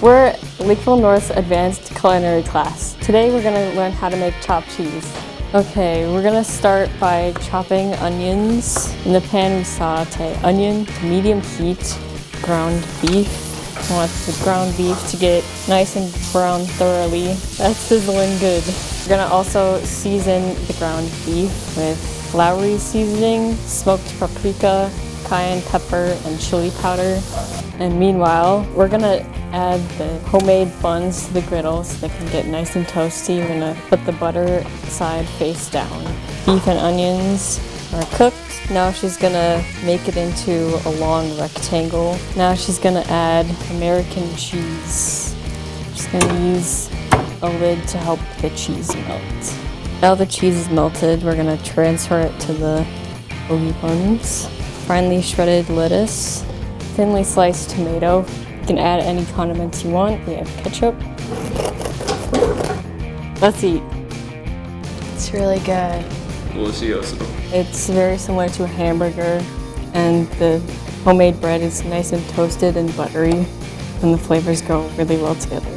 We're Lakeville North's advanced culinary class. Today we're going to learn how to make chopped cheese. Okay, we're going to start by chopping onions. In the pan we saute onion to medium heat, ground beef. I want the ground beef to get nice and brown thoroughly. That's sizzling good. We're going to also season the ground beef with Lowry seasoning, smoked paprika, cayenne pepper, and chili powder. And meanwhile, we're gonna add the homemade buns to the griddle so they can get nice and toasty. We're gonna put the butter side face down. Beef and onions are cooked. Now she's gonna make it into a long rectangle. Now she's gonna add American cheese. She's gonna use a lid to help the cheese melt. Now the cheese is melted, we're gonna transfer it to the hoagie buns. Finely shredded lettuce, thinly sliced tomato. You can add any condiments you want. We have ketchup. Let's eat. It's really good. Delicioso. It's very similar to a hamburger, and the homemade bread is nice and toasted and buttery, and the flavors go really well together.